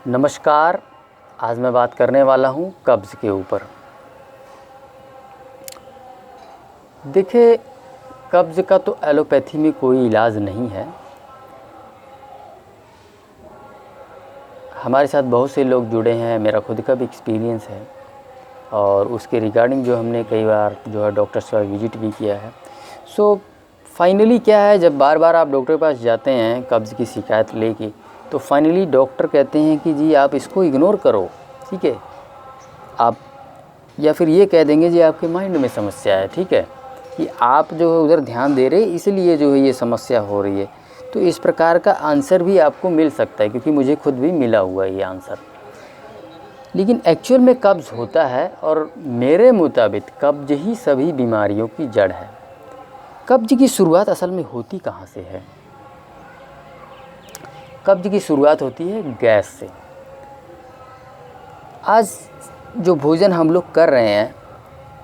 नमस्कार। आज मैं बात करने वाला हूँ कब्ज़ के ऊपर। देखिए, कब्ज़ का तो एलोपैथी में कोई इलाज नहीं है। हमारे साथ बहुत से लोग जुड़े हैं, मेरा खुद का भी एक्सपीरियंस है और उसके रिगार्डिंग जो हमने कई बार जो है डॉक्टर से विज़िट भी किया है। फाइनली क्या है, जब बार बार आप डॉक्टर के पास जाते हैं कब्ज़ की शिकायत लेके, तो फाइनली डॉक्टर कहते हैं कि जी आप इसको इग्नोर करो, ठीक है। आप या फिर ये कह देंगे जी आपके माइंड में समस्या है, ठीक है, कि आप जो है उधर ध्यान दे रहे इसलिए जो है ये समस्या हो रही है। तो इस प्रकार का आंसर भी आपको मिल सकता है, क्योंकि मुझे खुद भी मिला हुआ है ये आंसर। लेकिन एक्चुअल में कब्ज़ होता है, और मेरे मुताबिक कब्ज़ ही सभी बीमारियों की जड़ है। कब्ज़ की शुरुआत असल में होती कहाँ से है? कब्ज़ की शुरुआत होती है गैस से। आज जो भोजन हम लोग कर रहे हैं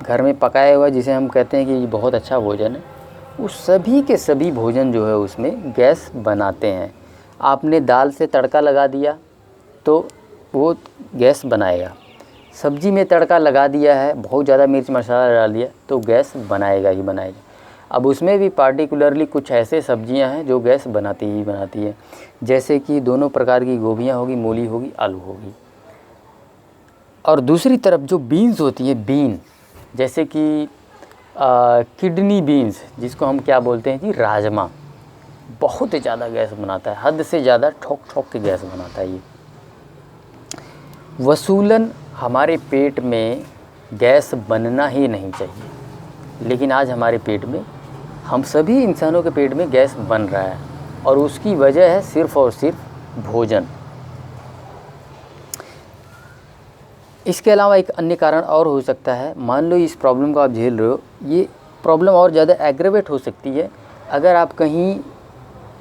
घर में पकाया हुआ, जिसे हम कहते हैं कि ये बहुत अच्छा भोजन है, उस सभी के सभी भोजन जो है उसमें गैस बनाते हैं। आपने दाल से तड़का लगा दिया तो वो गैस बनाएगा। सब्जी में तड़का लगा दिया है, बहुत ज़्यादा मिर्च मसाला डाल दिया तो गैस बनाएगा ही बनाएगा। अब उसमें भी पार्टिकुलरली कुछ ऐसे सब्जियां हैं जो गैस बनाती ही बनाती है, जैसे कि दोनों प्रकार की गोभियां होगी, मूली होगी, आलू होगी। और दूसरी तरफ जो बीन्स होती है, बीन जैसे कि किडनी बीन्स, जिसको हम क्या बोलते हैं कि राजमा, बहुत ही ज़्यादा गैस बनाता है, हद से ज़्यादा ठोक ठोक के गैस बनाता है ये। वसूलन हमारे पेट में गैस बनना ही नहीं चाहिए, लेकिन आज हमारे पेट में, हम सभी इंसानों के पेट में गैस बन रहा है, और उसकी वजह है सिर्फ़ और सिर्फ भोजन। इसके अलावा एक अन्य कारण और हो सकता है। मान लो इस प्रॉब्लम को आप झेल रहे हो, ये प्रॉब्लम और ज़्यादा एग्रेवेट हो सकती है अगर आप कहीं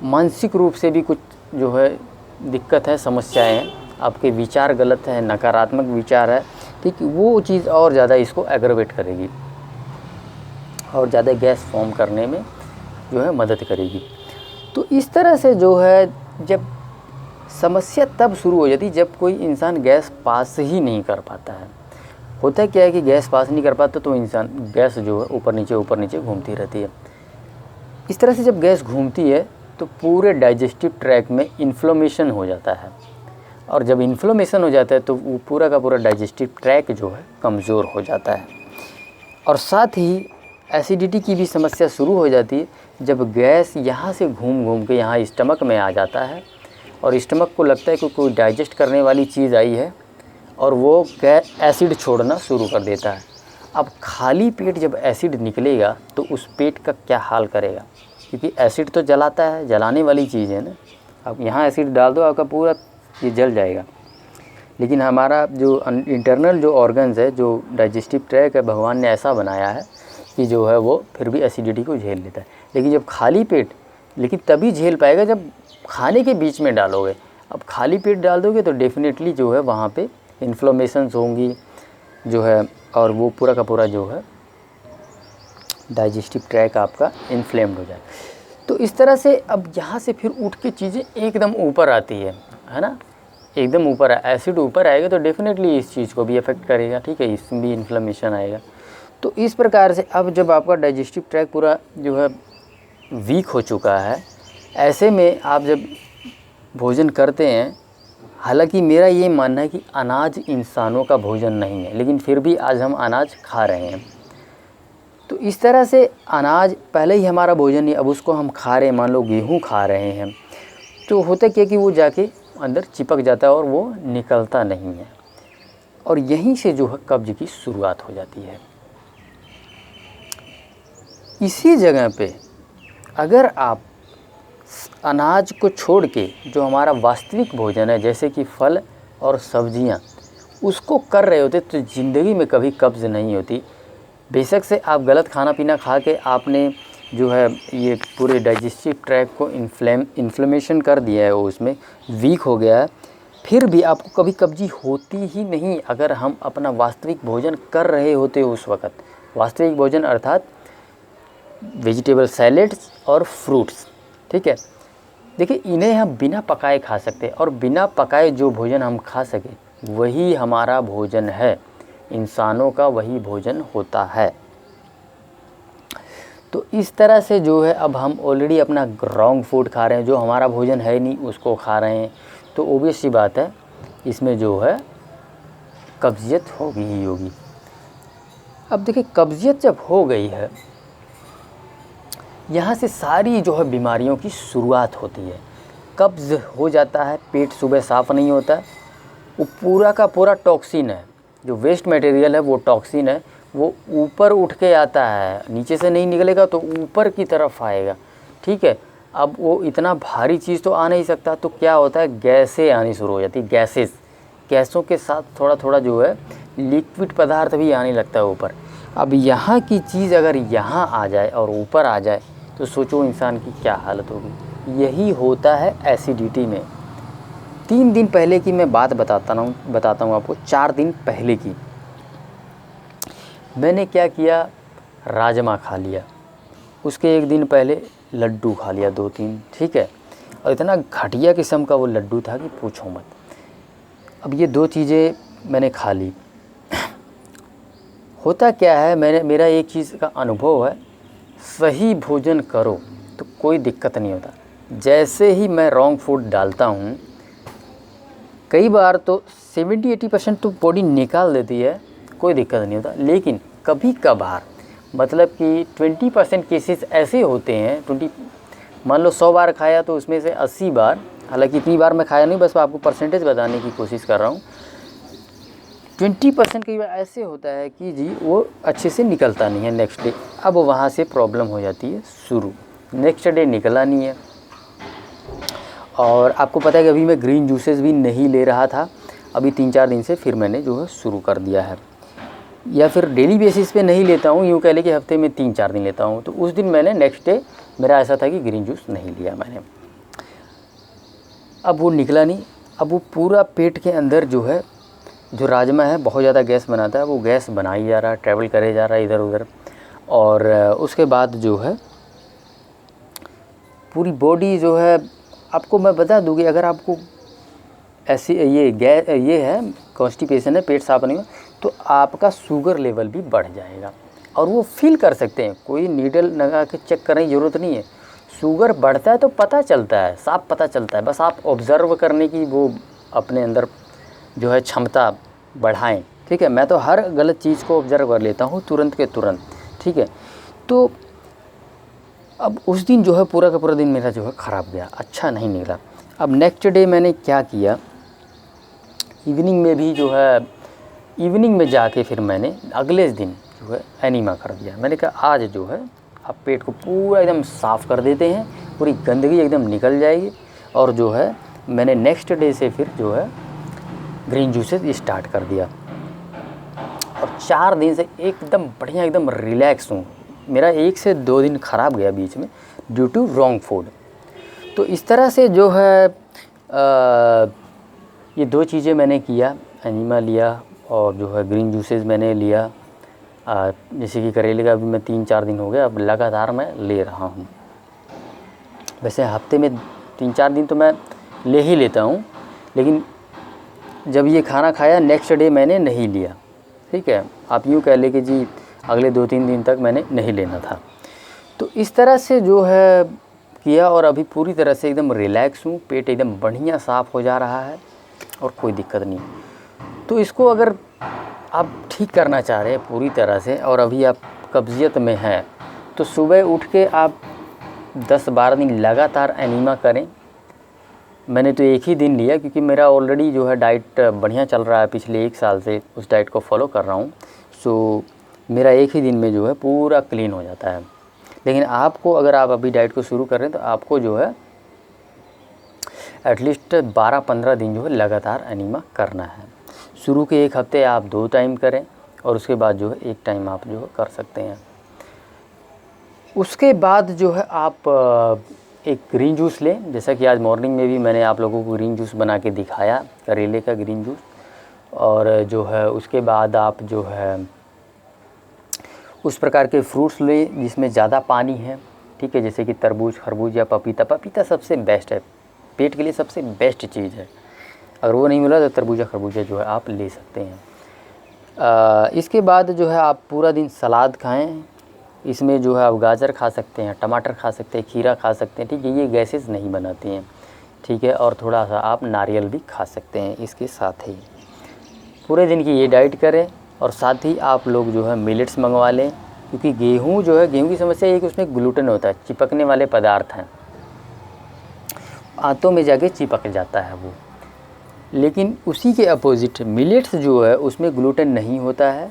मानसिक रूप से भी कुछ जो है दिक्कत है, समस्याएं हैं, आपके विचार गलत है, नकारात्मक विचार है, ठीक, वो चीज़ और ज़्यादा इसको एग्रेवेट करेगी और ज़्यादा गैस फॉर्म करने में जो है मदद करेगी। तो इस तरह से जो है जब समस्या तब शुरू हो जाती जब कोई इंसान गैस पास ही नहीं कर पाता है। होता क्या है कि गैस पास नहीं कर पाता तो इंसान गैस जो है ऊपर नीचे घूमती रहती है। इस तरह से जब गैस घूमती है तो पूरे डाइजेस्टिव ट्रैक में इन्फ्लेमेशन हो जाता है, और जब इन्फ्लेमेशन हो जाता है तो वो पूरा का पूरा डाइजेस्टिव ट्रैक जो है कमज़ोर हो जाता है। और साथ ही एसिडिटी की भी समस्या शुरू हो जाती है जब गैस यहाँ से घूम घूम के यहाँ स्टमक में आ जाता है, और स्टमक को लगता है कि कोई डाइजेस्ट करने वाली चीज़ आई है, और वो एसिड छोड़ना शुरू कर देता है। अब खाली पेट जब एसिड निकलेगा तो उस पेट का क्या हाल करेगा, क्योंकि एसिड तो जलाता है, जलाने वाली चीज़ है ना। अब यहाँ एसिड डाल दो, आपका पूरा ये जल जाएगा। लेकिन हमारा जो इंटरनल जो ऑर्गन्स है, जो डाइजेस्टिव ट्रैक है, भगवान ने ऐसा बनाया है कि जो है वो फिर भी एसिडिटी को झेल लेता है। लेकिन जब खाली पेट, लेकिन तभी झेल पाएगा जब खाने के बीच में डालोगे। अब खाली पेट डाल दोगे तो डेफिनेटली जो है वहाँ पे इन्फ्लेमेशंस होंगी जो है, और वो पूरा का पूरा जो है डाइजेस्टिव ट्रैक आपका इन्फ्लेम्ड हो जाए। तो इस तरह से अब यहाँ से फिर उठ के चीज़ें एकदम ऊपर आती है ना, एकदम ऊपर एसिड ऊपर आएगा तो डेफिनेटली इस चीज़ को भी अफेक्ट करेगा, ठीक है, इसमें भी इन्फ्लेमेशन आएगा। तो इस प्रकार से अब जब आपका डाइजेस्टिव ट्रैक पूरा जो है वीक हो चुका है, ऐसे में आप जब भोजन करते हैं, हालांकि मेरा ये मानना है कि अनाज इंसानों का भोजन नहीं है, लेकिन फिर भी आज हम अनाज खा रहे हैं। तो इस तरह से अनाज पहले ही हमारा भोजन नहीं, अब उसको हम खा रहे हैं। मान लो गेहूँ खा रहे हैं, तो होता क्या कि वो जाके अंदर चिपक जाता है और वो निकलता नहीं है, और यहीं से जो है कब्ज़ की शुरुआत हो जाती है। इसी जगह पे अगर आप अनाज को छोड़ के जो हमारा वास्तविक भोजन है, जैसे कि फल और सब्जियां, उसको कर रहे होते तो ज़िंदगी में कभी कब्ज़ नहीं होती। बेशक से आप गलत खाना पीना खा के आपने जो है ये पूरे डाइजेस्टिव ट्रैक को इन्फ्लेमेशन कर दिया है, वो उसमें वीक हो गया है, फिर भी आपको कभी कब्ज़ी होती ही नहीं अगर हम अपना वास्तविक भोजन कर रहे होते उस वक़्त। वास्तविक भोजन अर्थात वेजिटेबल सैलेड्स और फ्रूट्स, ठीक है। देखिए इन्हें हम बिना पकाए खा सकते हैं, और बिना पकाए जो भोजन हम खा सके वही हमारा भोजन है, इंसानों का वही भोजन होता है। तो इस तरह से जो है अब हम ऑलरेडी अपना रॉन्ग फूड खा रहे हैं, जो हमारा भोजन है नहीं उसको खा रहे हैं, तो ऑब्वियस सी बात है इसमें जो है कब्ज़ियत होगी ही होगी। अब देखिए कब्ज़ियत जब हो गई है, यहाँ से सारी जो है बीमारियों की शुरुआत होती है। कब्ज़ हो जाता है, पेट सुबह साफ़ नहीं होता, वो पूरा का पूरा टॉक्सिन है, जो वेस्ट मटेरियल है वो टॉक्सिन है, वो ऊपर उठ के आता है, नीचे से नहीं निकलेगा तो ऊपर की तरफ आएगा, ठीक है। अब वो इतना भारी चीज़ तो आ नहीं सकता, तो क्या होता है गैसें आनी शुरू हो जाती है, गैसों के साथ थोड़ा थोड़ा जो है लिक्विड पदार्थ भी आने लगता है ऊपर। अब यहाँ की चीज़ अगर यहाँ आ जाए और ऊपर आ जाए तो सोचो इंसान की क्या हालत होगी। यही होता है एसिडिटी में। 3 दिन पहले की मैं बात बताता हूँ आपको। 4 दिन पहले की मैंने क्या किया, राजमा खा लिया, उसके 1 दिन पहले लड्डू खा लिया 2-3, ठीक है। और इतना घटिया किस्म का वो लड्डू था कि पूछो मत। अब ये 2 चीज़ें मैंने खा ली। होता क्या है, मेरा एक चीज़ का अनुभव है, सही भोजन करो तो कोई दिक्कत नहीं होता। जैसे ही मैं रॉन्ग फूड डालता हूँ, कई बार तो 70-80% तो बॉडी निकाल देती है, कोई दिक्कत नहीं होता। लेकिन कभी कभार मतलब कि 20% केसेस ऐसे होते हैं, मान लो 100 बार खाया तो उसमें से 80 बार, हालांकि इतनी बार मैं खाया नहीं, बस आपको परसेंटेज बताने की कोशिश कर रहा हूँ, 20% कई बार ऐसे होता है कि जी वो अच्छे से निकलता नहीं है नेक्स्ट डे। अब वहाँ से प्रॉब्लम हो जाती है शुरू, नेक्स्ट डे निकला नहीं है। और आपको पता है कि अभी मैं ग्रीन जूसेस भी नहीं ले रहा था, अभी 3-4 दिन से फिर मैंने जो है शुरू कर दिया है, या फिर डेली बेसिस पे नहीं लेता हूँ, यूँ कह ले कि हफ्ते में 3-4 दिन लेता हूँ। तो उस दिन मैंने नेक्स्ट डे मेरा ऐसा था कि ग्रीन जूस नहीं लिया मैंने। अब वो निकला नहीं, अब वो पूरा पेट के अंदर जो है, जो राजमा है बहुत ज़्यादा गैस बनाता है, वो गैस बना ही जा रहा है, ट्रैवल करे जा रहा है इधर उधर। और उसके बाद जो है पूरी बॉडी जो है, आपको मैं बता दूँ कि अगर आपको ऐसी ये है कॉन्स्टिपेशन है, पेट साफ नहीं हो, तो आपका शुगर लेवल भी बढ़ जाएगा। और वो फील कर सकते हैं, कोई नीडल लगा के चेक करने की ज़रूरत नहीं है। शुगर बढ़ता है तो पता चलता है, साफ पता चलता है, बस आप ऑब्ज़र्व करने की वो अपने अंदर जो है क्षमता बढ़ाएं, ठीक है। मैं तो हर गलत चीज़ को ऑब्ज़र्व कर लेता हूँ तुरंत के तुरंत, ठीक है। तो अब उस दिन जो है पूरा का पूरा दिन मेरा जो है ख़राब गया, अच्छा नहीं निकला। अब नेक्स्ट डे मैंने क्या किया, इवनिंग में भी जो है, इवनिंग में जाके फिर मैंने अगले दिन जो है एनीमा कर दिया। मैंने कहा आज जो है आप पेट को पूरा एकदम साफ़ कर देते हैं, पूरी गंदगी एकदम निकल जाएगी। और जो है मैंने नेक्स्ट डे से फिर जो है ग्रीन जूसेस स्टार्ट कर दिया, और 4 दिन से एकदम बढ़िया, एकदम रिलैक्स हूँ। मेरा 1 से 2 दिन ख़राब गया बीच में ड्यू टू रॉन्ग फूड। तो इस तरह से जो है ये 2 चीज़ें मैंने किया, एनीमा लिया और जो है ग्रीन जूसेस मैंने लिया। जैसे कि करेले का अभी मैं 3-4 दिन हो गया, अब लगातार मैं ले रहा हूँ। वैसे हफ्ते में 3-4 दिन तो मैं ले ही लेता हूँ, लेकिन जब ये खाना खाया नेक्स्ट डे मैंने नहीं लिया, ठीक है। आप यूँ कह ले कि जी अगले 2-3 दिन तक मैंने नहीं लेना था। तो इस तरह से जो है किया, और अभी पूरी तरह से एकदम रिलैक्स हूँ, पेट एकदम बढ़िया साफ़ हो जा रहा है और कोई दिक्कत नहीं। तो इसको अगर आप ठीक करना चाह रहे हैं पूरी तरह से, और अभी आप कब्ज़ियत में हैं, तो सुबह उठ के आप 10-12 दिन लगातार एनीमा करें। मैंने तो 1 ही दिन लिया, क्योंकि मेरा ऑलरेडी जो है डाइट बढ़िया चल रहा है, पिछले 1 साल से उस डाइट को फॉलो कर रहा हूँ। सो मेरा 1 ही दिन में जो है पूरा क्लीन हो जाता है। लेकिन आपको, अगर आप अभी डाइट को शुरू कर रहे हैं, तो आपको जो है एटलीस्ट 12-15 दिन जो है लगातार एनीमा करना है। शुरू के 1 हफ्ते आप 2 टाइम करें, और उसके बाद जो है 1 टाइम आप जो है कर सकते हैं। उसके बाद जो है आप एक ग्रीन जूस लें, जैसा कि आज मॉर्निंग में भी मैंने आप लोगों को ग्रीन जूस बना के दिखाया, करेले का ग्रीन जूस। और जो है उसके बाद आप जो है उस प्रकार के फ्रूट्स लें जिसमें ज़्यादा पानी है, ठीक है, जैसे कि तरबूज, खरबूज या पपीता। पपीता सबसे बेस्ट है, पेट के लिए सबसे बेस्ट चीज़ है। अगर वो नहीं मिला तो तरबूजा खरबूजा जो है आप ले सकते हैं। इसके बाद जो है आप पूरा दिन सलाद खाएं। इसमें जो है आप गाजर खा सकते हैं, टमाटर खा सकते हैं, खीरा खा सकते हैं, ठीक है, ये गैसेस नहीं बनाती हैं, ठीक है। और थोड़ा सा आप नारियल भी खा सकते हैं इसके साथ ही। पूरे दिन की ये डाइट करें और साथ ही आप लोग जो है मिलेट्स मंगवा लें, क्योंकि गेहूँ जो है, गेहूँ की समस्या ये है कि उसमें ग्लूटेन होता है, चिपकने वाले पदार्थ हैं, आंतों में जाके चिपक जाता है वो। लेकिन उसी के अपोजिट मिलेट्स जो है उसमें ग्लूटेन नहीं होता है,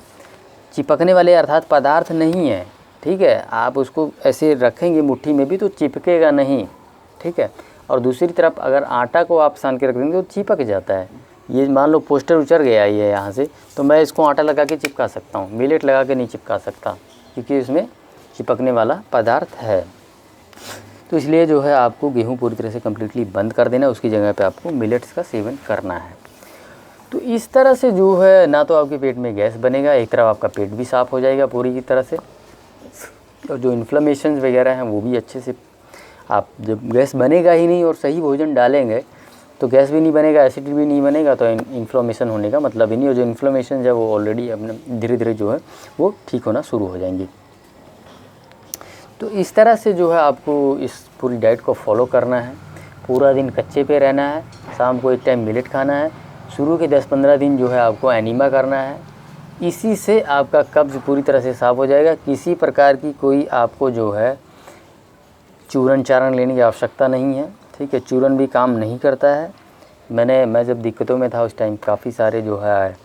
चिपकने वाले अर्थात पदार्थ नहीं है, ठीक है। आप उसको ऐसे रखेंगे मुट्ठी में भी तो चिपकेगा नहीं, ठीक है। और दूसरी तरफ अगर आटा को आप सान के रख देंगे तो चिपक जाता है। ये मान लो पोस्टर उचर गया ये यहाँ से, तो मैं इसको आटा लगा के चिपका सकता हूँ, मिलेट लगा के नहीं चिपका सकता, क्योंकि इसमें चिपकने वाला पदार्थ है। तो इसलिए जो है आपको गेहूँ पूरी तरह से कम्प्लीटली बंद कर देना है, उसकी जगह पे आपको मिलेट्स का सेवन करना है। तो इस तरह से जो है ना तो आपके पेट में गैस बनेगा, एक तरफ आपका पेट भी साफ़ हो जाएगा पूरी की तरह से, और जो इन्फ्लेमेशन वगैरह हैं वो भी अच्छे से, आप जब गैस बनेगा ही नहीं और सही भोजन डालेंगे तो गैस भी नहीं बनेगा, एसिडिटी भी नहीं बनेगा, तो इन्फ्लेमेशन होने का मतलब ही नहीं। और जो इन्फ्लेमेशन है वो ऑलरेडी अपने धीरे धीरे जो है वो ठीक होना शुरू हो जाएंगी। तो इस तरह से जो है आपको इस पूरी डाइट को फॉलो करना है। पूरा दिन कच्चे पे रहना है, शाम को एक टाइम मिलेट खाना है, शुरू के 10-15 दिन जो है आपको एनीमा करना है। इसी से आपका कब्ज़ पूरी तरह से साफ़ हो जाएगा। किसी प्रकार की कोई आपको जो है चूरन चारण लेने की आवश्यकता नहीं है, ठीक है। चूरन भी काम नहीं करता है। मैं जब दिक्कतों में था उस टाइम काफ़ी सारे जो है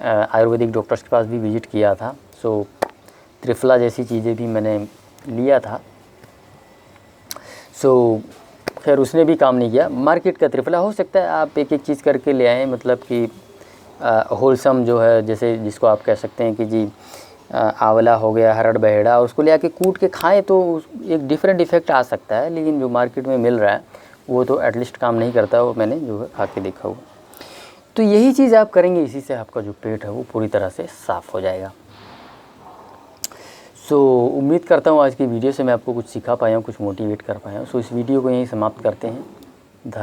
आयुर्वेदिक डॉक्टर्स के पास भी विज़िट किया था। सो त्रिफला जैसी चीज़ें भी मैंने लिया था। सो खैर उसने भी काम नहीं किया। मार्केट का त्रिफला हो सकता है आप एक एक चीज़ करके ले आएँ, मतलब कि होलसम जो है, जैसे जिसको आप कह सकते हैं कि जी आंवला हो गया, हरड़ बहेड़ा, उसको ले आके कूट के खाएँ तो एक डिफरेंट इफ़ेक्ट आ सकता है। लेकिन जो मार्केट में मिल रहा है वो तो एटलीस्ट काम नहीं करता, वो मैंने जो है खा के देखा हुआ। तो यही चीज़ आप करेंगे, इसी से आपका जो पेट है वो पूरी तरह से साफ़ हो जाएगा। सो उम्मीद करता हूँ आज की वीडियो से मैं आपको कुछ सिखा पाया हूँ, कुछ मोटिवेट कर पाया हूँ। सो इस वीडियो को यहीं समाप्त करते हैं। धन्यवाद।